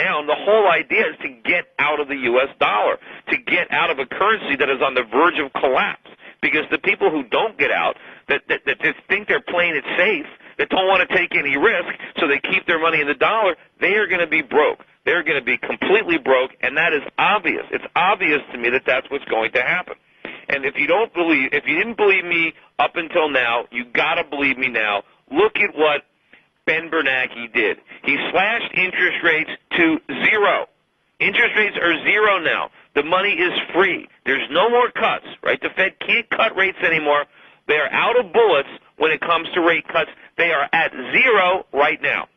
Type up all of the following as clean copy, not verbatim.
down, the whole idea is to get out of the U.S. dollar, to get out of a currency that is on the verge of collapse. Because the people who don't get out, that just think they're playing it safe, that don't want to take any risk, so they keep their money in the dollar, they are going to be broke. They're going to be completely broke, and that is obvious. It's obvious to me that that's what's going to happen. And if you didn't believe me up until now, you got to believe me now. Look at what Ben Bernanke did. He slashed interest rates to zero. Interest rates are zero now. The money is free. There's no more cuts, right? The Fed can't cut rates anymore. They are out of bullets when it comes to rate cuts. They are at zero right now.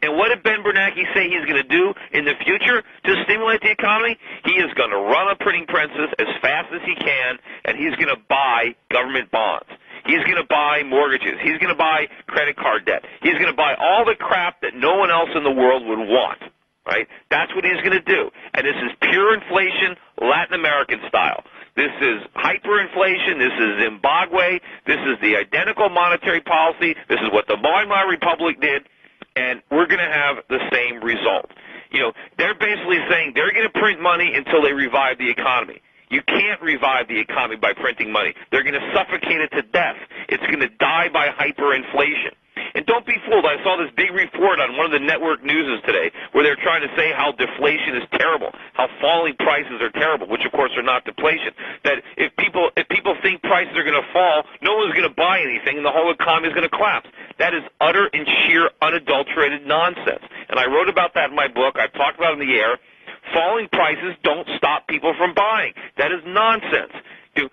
And what did Ben Bernanke say he's going to do in the future to stimulate the economy? He is going to run a printing presses as fast as he can, and he's going to buy government bonds. He's going to buy mortgages. He's going to buy credit card debt. He's going to buy all the crap that no one else in the world would want, right? That's what he's going to do. And this is pure inflation, Latin American style. This is hyperinflation. This is Zimbabwe. This is the identical monetary policy. This is what the Weimar Republic did. And we're going to have the same result. You know, they're basically saying they're going to print money until they revive the economy. You can't revive the economy by printing money. They're going to suffocate it to death. It's going to die by hyperinflation. And don't be fooled. I saw this big report on one of the network newses today where they're trying to say how deflation is terrible, how falling prices are terrible, which of course are not deflation. That if people think prices are going to fall, no one's going to buy anything and the whole economy is going to collapse. That is utter and sheer unadulterated nonsense. And I wrote about that in my book. I've talked about it in the air. Falling prices don't stop people from buying. That is nonsense. Do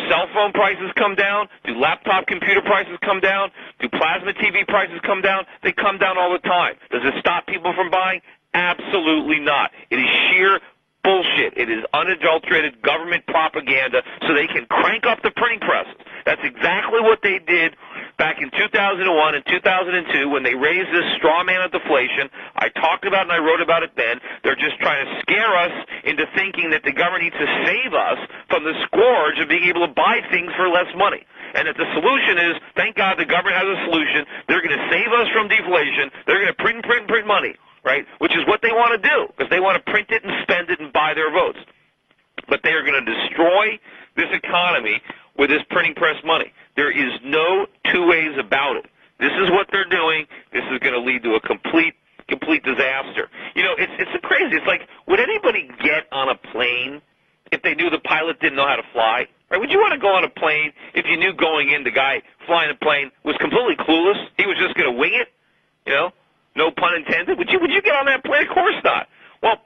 cell phone prices come down? Do laptop computer prices come down? Do plasma TV prices come down? They come down all the time. Does it stop people from buying? Absolutely not. It is sheer bullshit. It is unadulterated government propaganda so they can crank up the printing presses. That's exactly what they did back in 2001 and 2002 when they raised this straw man of deflation. I talked about it and I wrote about it then. They're just trying to scare us into thinking that the government needs to save us from the scourge of being able to buy things for less money. And that the solution is, thank God the government has a solution. They're going to save us from deflation. They're going to print money, right? Which is what they want to do because they want to print it and spend it and buy their votes. But they are going to destroy this economy with this printing press money. There is no two ways about it. This is what they're doing. This is going to lead to a complete disaster. You know, it's crazy. It's like, would anybody get on a plane if they knew the pilot didn't know how to fly? Right? Would you want to go on a plane if you knew going in the guy flying the plane was completely clueless? He was just going to wing it? You know, no pun intended. Would you get on that plane? Of course not. Well,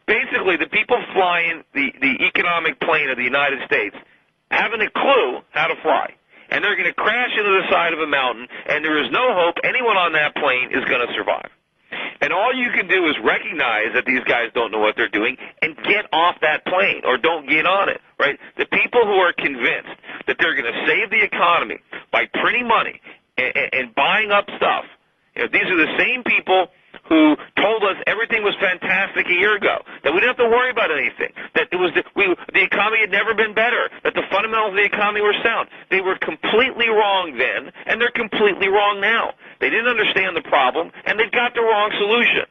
basically, the people flying the economic plane of the United States haven't a clue how to fly. And they're going to crash into the side of a mountain, and there is no hope anyone on that plane is going to survive. And all you can do is recognize that these guys don't know what they're doing and get off that plane or don't get on it, right? The people who are convinced that they're going to save the economy by printing money and buying up stuff, you know, these are the same people who told us everything was fantastic a year ago, that we didn't have to worry about anything, that the economy had never been better, that the fundamentals of the economy were sound. They were completely wrong then, and they're completely wrong now. They didn't understand the problem, and they've got the wrong solution.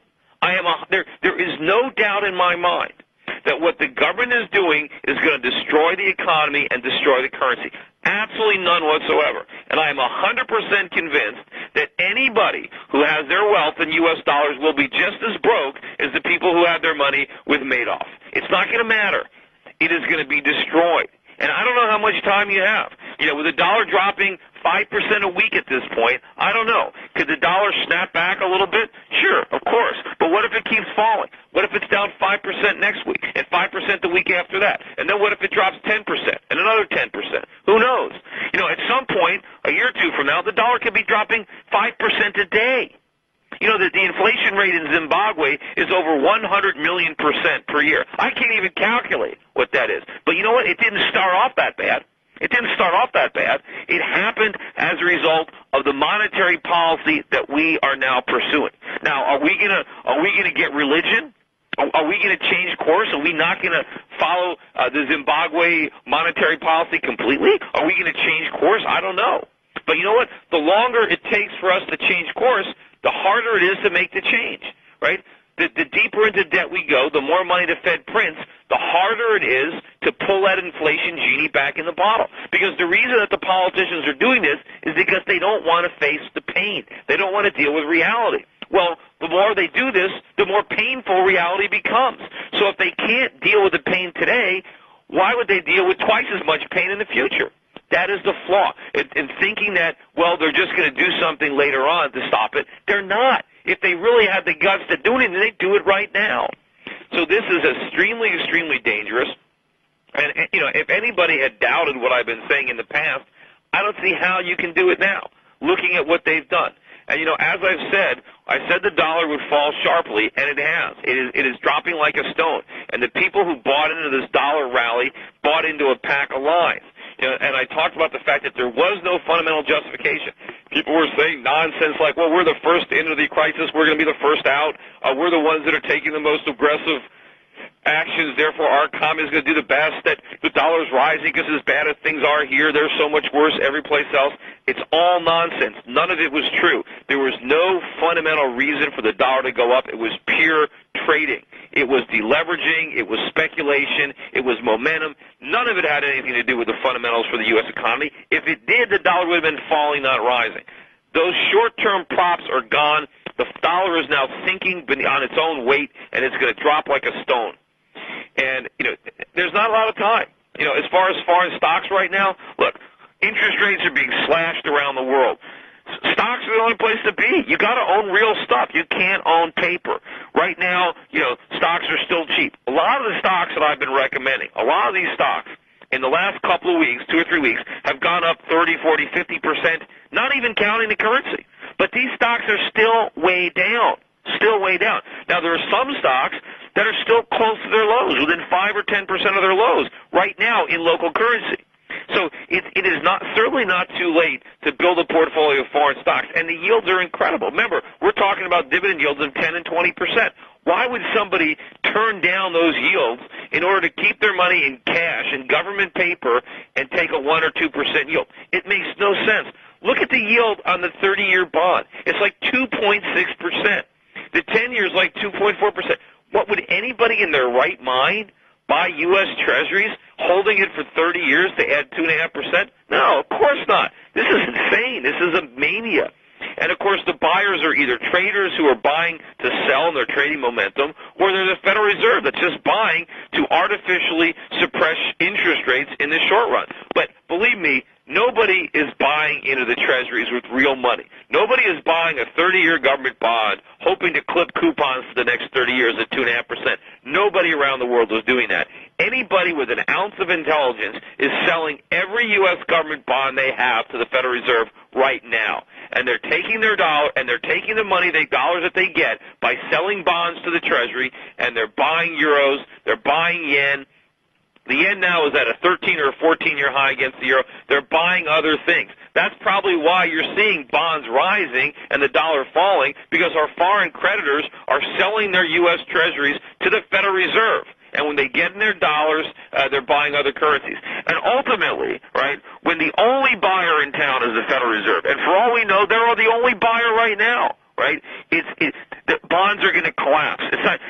There is no doubt in my mind that what the government is doing is going to destroy the economy and destroy the currency. Absolutely none whatsoever. And I am 100% convinced that anybody who has their wealth in U.S. dollars will be just as broke as the people who have their money with Madoff. It's not going to matter. It is going to be destroyed. And I don't know how much time you have. You know, with the dollar dropping 5% a week at this point, I don't know. Could the dollar snap back a little bit? Sure, of course. But what if it keeps falling? What if it's down 5% next week and 5% the week after that? And then what if it drops 10% and another 10%? Who knows? You know, at some point, a year or two from now, the dollar could be dropping 5% a day. You know that the inflation rate in Zimbabwe is over 100 million% per year. I can't even calculate what that is. But you know what? It didn't start off that bad. It didn't start off that bad. It happened as a result of the monetary policy that we are now pursuing. Now, are we gonna get religion? Are we going to change course? Are we not going to follow the Zimbabwe monetary policy completely? Are we going to change course? I don't know. But you know what? The longer it takes for us to change course, the harder it is to make the change, right? the deeper into debt we go, the more money the Fed prints, the harder it is to pull that inflation genie back in the bottle. Because the reason that the politicians are doing this is because they don't want to face the pain. They don't want to deal with reality. Well, the more they do this, the more painful reality becomes. So if they can't deal with the pain today, why would they deal with twice as much pain in the future? That is the flaw. In thinking that, well, they're just going to do something later on to stop it. They're not. If they really had the guts to do anything, they'd do it right now. So this is extremely, extremely dangerous. And, you know, if anybody had doubted what I've been saying in the past, I don't see how you can do it now, looking at what they've done. And, you know, as I've said, I said the dollar would fall sharply, and it has. It is dropping like a stone. And the people who bought into this dollar rally bought into a pack of lies. You know, and I talked about the fact that there was no fundamental justification. People were saying nonsense like, well, we're the first into the crisis, we're going to be the first out, we're the ones that are taking the most aggressive actions, therefore our economy is going to do the best, that the dollar's rising because as bad as things are here, they're so much worse every place else. It's all nonsense. None of it was true. There was no fundamental reason for the dollar to go up. It was pure trading. It was deleveraging. It was speculation. It was momentum. None of it had anything to do with the fundamentals for the U.S. economy. If it did, the dollar would have been falling, not rising. Those short-term props are gone. The dollar is now sinking on its own weight, and it's going to drop like a stone. And, you know, there's not a lot of time. You know, as far as foreign stocks right now, look, interest rates are being slashed around the world. Stocks are the only place to be. You got to own real stuff. You can't own paper. Right now, you know, stocks are still cheap. A lot of the stocks that I've been recommending, a lot of these stocks in the last couple of weeks, 2 or 3 weeks, have gone up 30, 40, 50%, not even counting the currency. But these stocks are still way down, Now, there are some stocks that are still close to their lows, within 5 or 10% of their lows right now in local currency. So it is certainly not too late to build a portfolio of foreign stocks, and the yields are incredible. Remember, we're talking about dividend yields of 10 and 20%. Why would somebody turn down those yields in order to keep their money in cash and government paper and take a 1 or 2% yield? It makes no sense. Look at the yield on the 30-year bond. It's like 2.6%. The 10-year is like 2.4%. What would anybody in their right mind buy U.S. Treasuries, holding it for 30 years to add 2.5%? No, of course not. This is insane. This is a mania. And, of course, the buyers are either traders who are buying to sell and they're trading momentum, or they're the Federal Reserve that's just buying to artificially suppress interest rates in the short run. But believe me, nobody is buying into the Treasuries with real money. Nobody is buying a 30-year government bond hoping to clip coupons for the next 30 years at 2.5%. Nobody around the world is doing that. Anybody with an ounce of intelligence is selling every U.S. government bond they have to the Federal Reserve right now. And they're taking their dollar, and they're taking the money, the dollars that they get by selling bonds to the Treasury, and they're buying euros, they're buying yen. The yen now is at a 13 or a 14-year high against the euro. They're buying other things. That's probably why you're seeing bonds rising and the dollar falling, because our foreign creditors are selling their U.S. Treasuries to the Federal Reserve. And when they get in their dollars, they're buying other currencies. And ultimately, right, when the only buyer in town is the Federal Reserve, and for all we know, they're the only buyer right now, right? The bonds are going to collapse.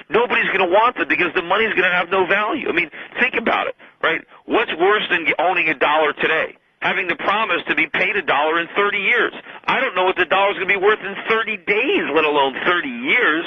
Nobody's going to want them because the money's going to have no value. I mean, think about it, right? What's worse than owning a dollar today? Having the promise to be paid $1 in 30 years. I don't know what the dollar's going to be worth in 30 days, let alone 30 years.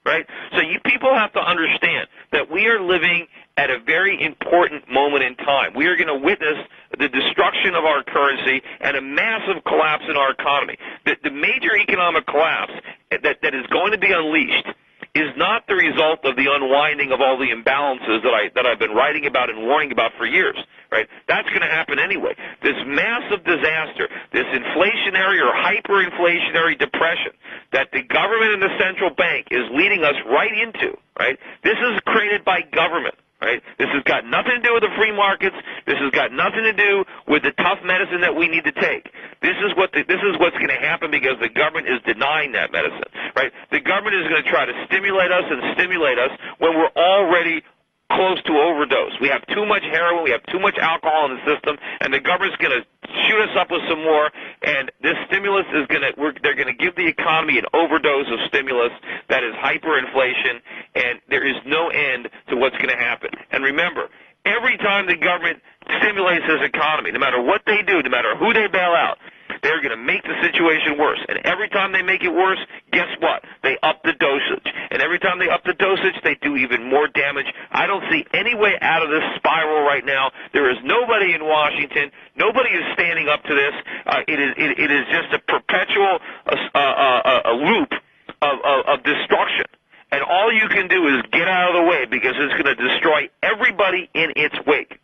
Right? So you people have to understand that we are living at a very important moment in time. We are going to witness the destruction of our currency and a massive collapse in our economy. The major economic collapse that is going to be unleashed is not the result of the unwinding of all the imbalances that I've been writing about and warning about for years. Right? That's going to happen anyway. This massive disaster, this inflationary or hyperinflationary depression that the government and the central bank is leading us right into, right? This is created by government, right? This has got nothing to do with the free markets. This has got nothing to do with the tough medicine that we need to take. This is what's going to happen because the government is denying that medicine, right? The government is going to try to stimulate us when we're already close to overdose. We have too much heroin, we have too much alcohol in the system, and the government's going to shoot us up with some more, and this stimulus is they're gonna give the economy an overdose of stimulus that is hyperinflation, and there is no end to what's going to happen. And remember, every time the government stimulates this economy, no matter what they do, no matter who they bail out, they're going to make the situation worse. And every time they make it worse, guess what? They up the dosage. And every time they up the dosage, they do even more damage. I don't see any way out of this spiral right now. There is nobody in Washington. Nobody is standing up to this. It is just a perpetual loop of destruction. And all you can do is get out of the way, because it's going to destroy everybody in its wake.